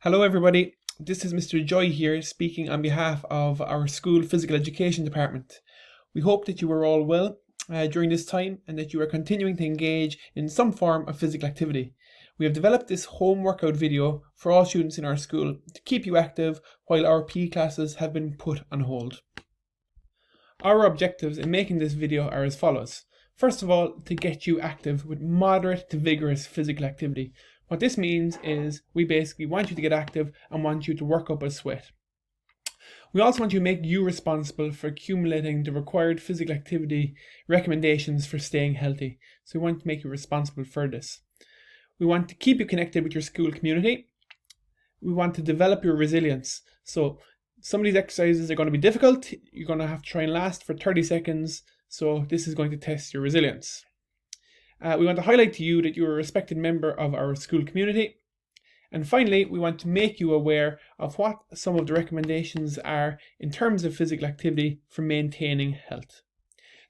Hello everybody, this is Mr. Joy here speaking on behalf of our school physical education department. We hope that you are all well during this time and that you are continuing to engage in some form of physical activity. We have developed this home workout video for all students in our school to keep you active while our PE classes have been put on hold. Our objectives in making this video are as follows. First of all, to get you active with moderate to vigorous physical activity. What this means is we basically want you to get active and want you to work up a sweat. We also want to make you responsible for accumulating the required physical activity recommendations for staying healthy. So we want to make you responsible for this. We want to keep you connected with your school community. We want to develop your resilience. So some of these exercises are going to be difficult. You're going to have to try and last for 30 seconds. So this is going to test your resilience. We want to highlight to you that you are a respected member of our school community. And finally, we want to make you aware of what some of the recommendations are in terms of physical activity for maintaining health.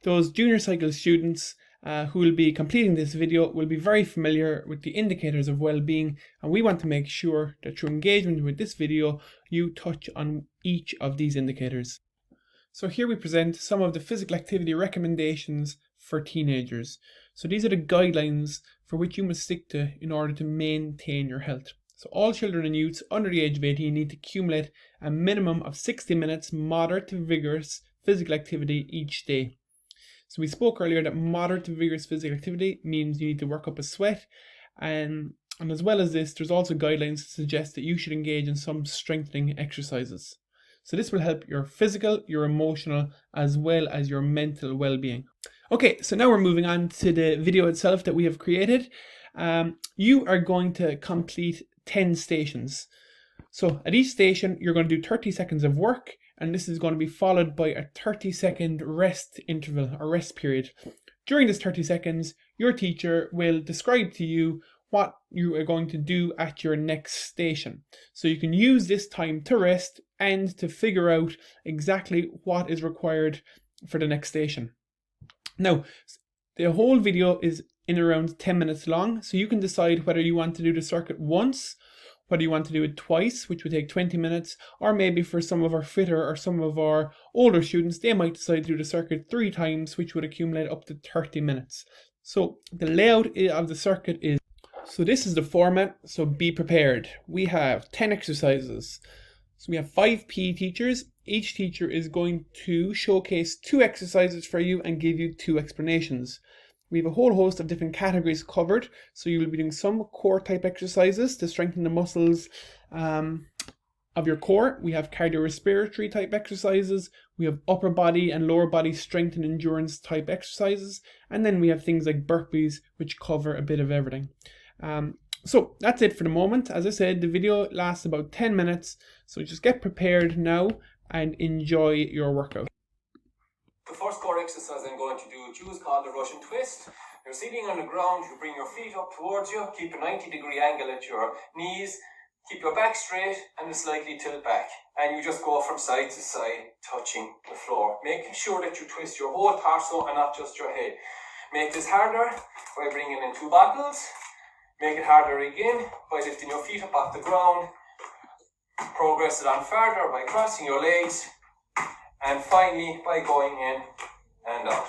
Those junior cycle students who will be completing this video will be very familiar with the indicators of well-being, and we want to make sure that through engagement with this video, you touch on each of these indicators. So here we present some of the physical activity recommendations for teenagers. So these are the guidelines for which you must stick to in order to maintain your health. So all children and youths under the age of 18 need to accumulate a minimum of 60 minutes moderate to vigorous physical activity each day. So we spoke earlier that moderate to vigorous physical activity means you need to work up a sweat, and as well as this, there's also guidelines to suggest that you should engage in some strengthening exercises. So this will help your physical, your emotional, as well as your mental well-being. Okay, so now we're moving on to the video itself that we have created. You are going to complete 10 stations. So at each station, you're going to do 30 seconds of work, and this is going to be followed by a 30-second rest interval or rest period. During this 30 seconds, your teacher will describe to you what you are going to do at your next station. So you can use this time to rest and to figure out exactly what is required for the next station. Now, the whole video is in around 10 minutes long, so you can decide whether you want to do the circuit once, whether you want to do it twice, which would take 20 minutes, or maybe for some of our fitter or some of our older students, they might decide to do the circuit 3 times, which would accumulate up to 30 minutes. So the layout of the circuit is, so this is the format, so be prepared. We have 10 exercises. So we have 5 PE teachers. Each teacher is going to showcase 2 exercises for you and give you 2 explanations. We have a whole host of different categories covered. So you will be doing some core type exercises to strengthen the muscles of your core. We have cardiorespiratory type exercises. We have upper body and lower body strength and endurance type exercises. And then we have things like burpees, which cover a bit of everything. So that's it for the moment. As I said, the video lasts about 10 minutes. So just get prepared now and enjoy your workout. The first core exercise I'm going to do is called the Russian twist. You're sitting on the ground, you bring your feet up towards you, keep a 90-degree angle at your knees, keep your back straight and slightly tilt back. And you just go from side to side, touching the floor, making sure that you twist your whole torso and not just your head. Make this harder by bringing in 2 bottles. Make it harder again by lifting your feet up off the ground. Progress it on further by crossing your legs. And finally by going in and out.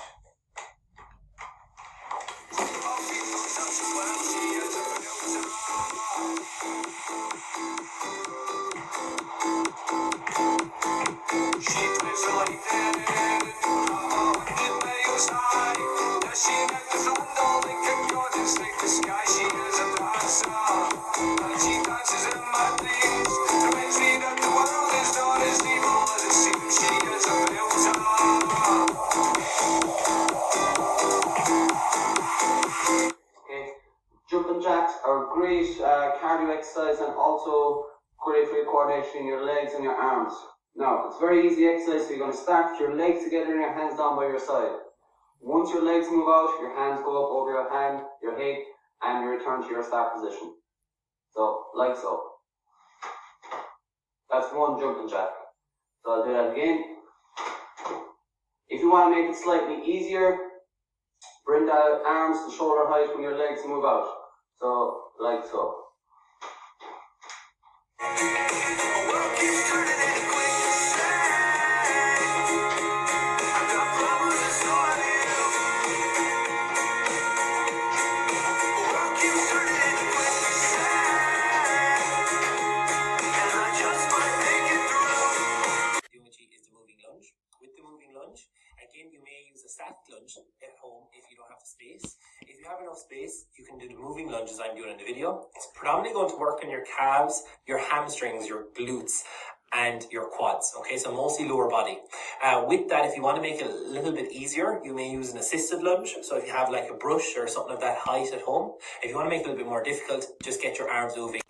Jumping jacks are a great cardio exercise and also great for your coordination in your legs and your arms. Now, it's a very easy exercise, so you're going to start with your legs together and your hands down by your side. Once your legs move out, your hands go up over your hand, your hip, and you return to your start position. So, like so. That's one jumping jack. So I'll do that again. If you want to make it slightly easier, bring the arms to shoulder height when your legs move out. So, like so. space, you can do the moving lunges I'm doing in the video. It's predominantly going to work on your calves, your hamstrings, your glutes, and your quads, okay, so mostly lower body. With that, if you want to make it a little bit easier, you may use an assisted lunge. So if you have like a brush or something of that height at home, if you want to make it a little bit more difficult, just get your arms moving.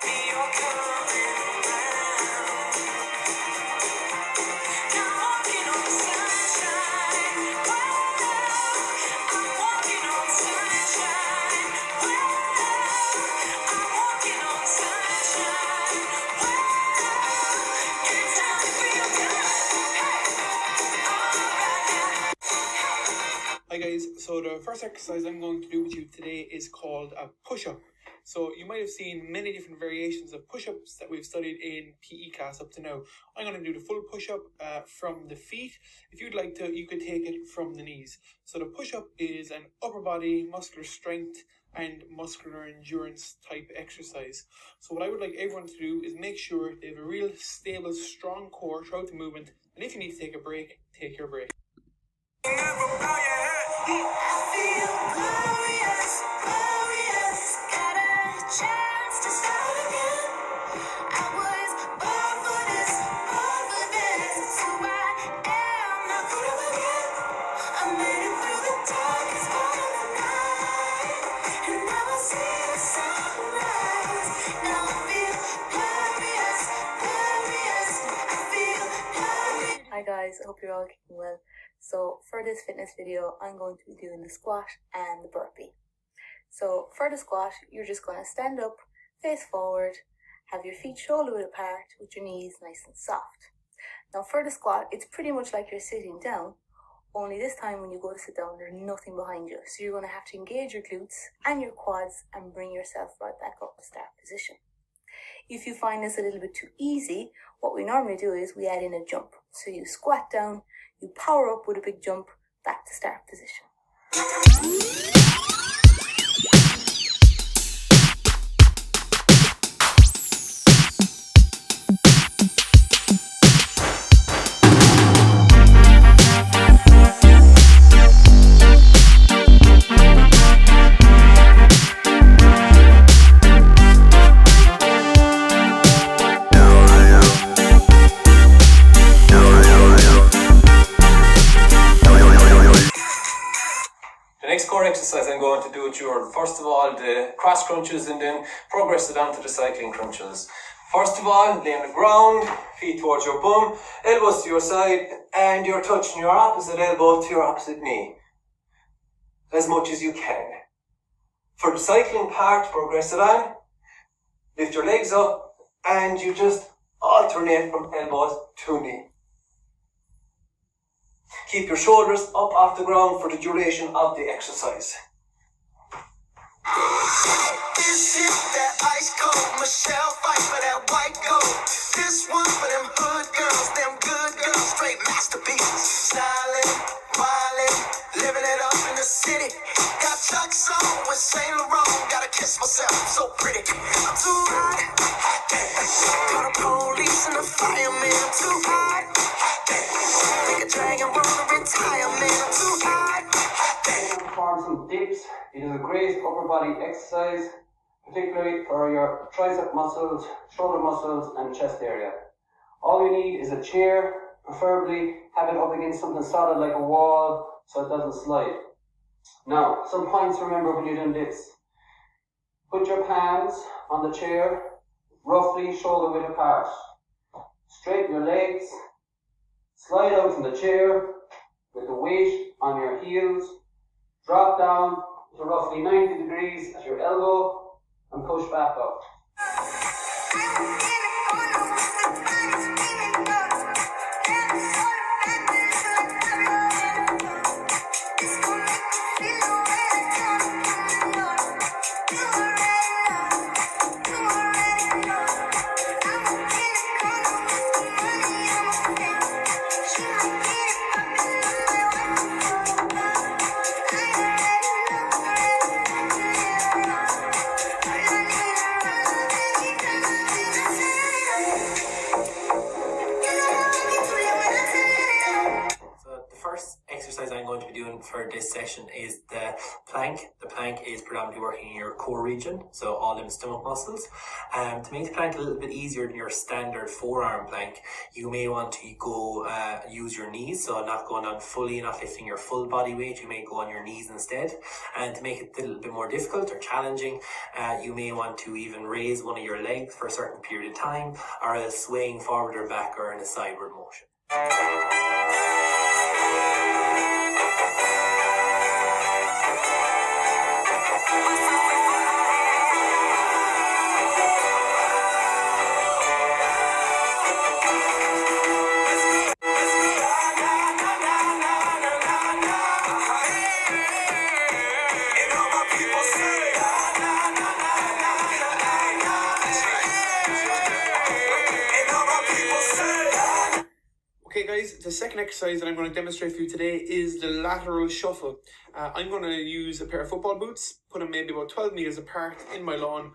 Hi guys, so the first exercise I'm going to do with you today is called a push-up. So you might have seen many different variations of push-ups that we've studied in PE class up to now. I'm going to do the full push-up from the feet. If you'd like to, you could take it from the knees. So the push-up is an upper body muscular strength and muscular endurance type exercise. So what I would like everyone to do is make sure they have a real stable, strong core throughout the movement. And if you need to take a break, take your break. Hi guys, I hope you're all keeping well. So for this fitness video, I'm going to be doing the squat and the burpee. So for the squat, you're just going to stand up, face forward, have your feet shoulder width apart with your knees nice and soft. Now for the squat, it's pretty much like you're sitting down, only this time when you go to sit down, there's nothing behind you. So you're going to have to engage your glutes and your quads and bring yourself right back up to start position. If you find this a little bit too easy, what we normally do is we add in a jump. So you squat down, you power up with a big jump back to start position. Exercise I'm going to do with you, first of all, the cross crunches and then progress it onto the cycling crunches. First of all, lay on the ground, feet towards your bum, elbows to your side, and you're touching your opposite elbow to your opposite knee. As much as you can. For the cycling part, progress it on, lift your legs up, and you just alternate from elbows to knee. Keep your shoulders up off the ground for the duration of the exercise. This is that ice cold Michelle fight for that white gold. This one for them hood girls, them good girls, straight masterpieces. Styling, wildin', living it up in the city. Got Chuck's on with Saint Laurent. Gotta kiss myself, I'm so pretty. I'm too hot. Got a police and a fireman. I'm too hot. Think a dragon wanna retire, man. I'm too hot. Perform some dips. It is a great upper body exercise, particularly for your tricep muscles, shoulder muscles, and chest area. All you need is a chair, preferably have it up against something solid like a wall so it doesn't slide. Now, some points to remember when you're doing dips. Put your palms on the chair, roughly shoulder width apart. Straighten your legs, slide out from the chair with the weight on your heels, drop down to roughly 90 degrees at your elbow and push back up. For this session is the plank. The plank is predominantly working in your core region, so all in the stomach muscles. To make the plank a little bit easier than your standard forearm plank, you may want to go use your knees, so not going on fully, not lifting your full body weight. You may go on your knees instead. And to make it a little bit more difficult or challenging, you may want to even raise one of your legs for a certain period of time, or else swaying forward or back or in a sideward motion. Okay guys, the second exercise that I'm going to demonstrate for you today is the lateral shuffle. I'm going to use a pair of football boots, put them maybe about 12 meters apart in my lawn,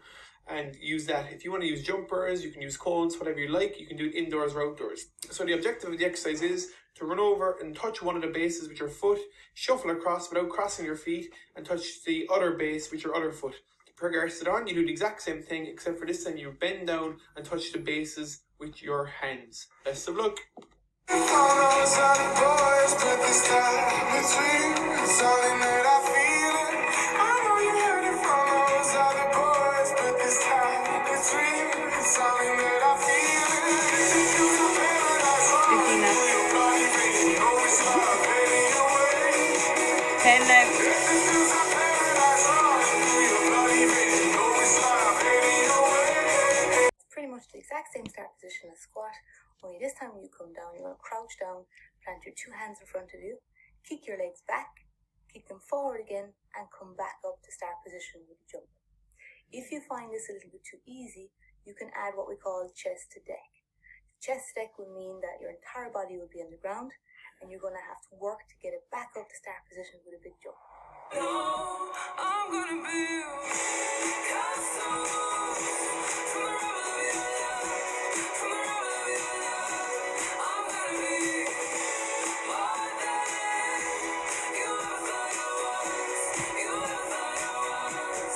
and use that. If you want to use jumpers, you can use cones, whatever you like. You can do it indoors or outdoors. So the objective of the exercise is to run over and touch one of the bases with your foot, shuffle across without crossing your feet, and touch the other base with your other foot. Progress it on, you do the exact same thing, except for this time you bend down and touch the bases with your hands. Best of luck. It's pretty much the exact same start position as squat, only this time when you come down, you're going to crouch down, plant your two hands in front of you, kick your legs back, kick them forward again, and come back up to start position with a jump. If you find this a little bit too easy, you can add what we call chest to deck. Chest to deck will mean that your entire body will be on the ground, and you're going to have to work to get it back up to start position with a big jump. I'm gonna build castles from the rubble of your love, from the rubble of your love. I'm gonna be more than you ever thought I was, you ever thought I was.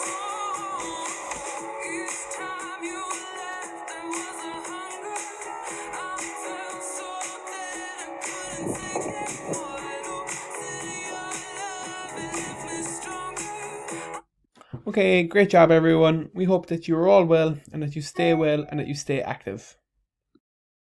Each time you left, there was a hunger. I felt so dead and couldn't take it more. City of love, it left me stronger. Okay, great job everyone. We hope that you're all well and that you stay well and that you stay active.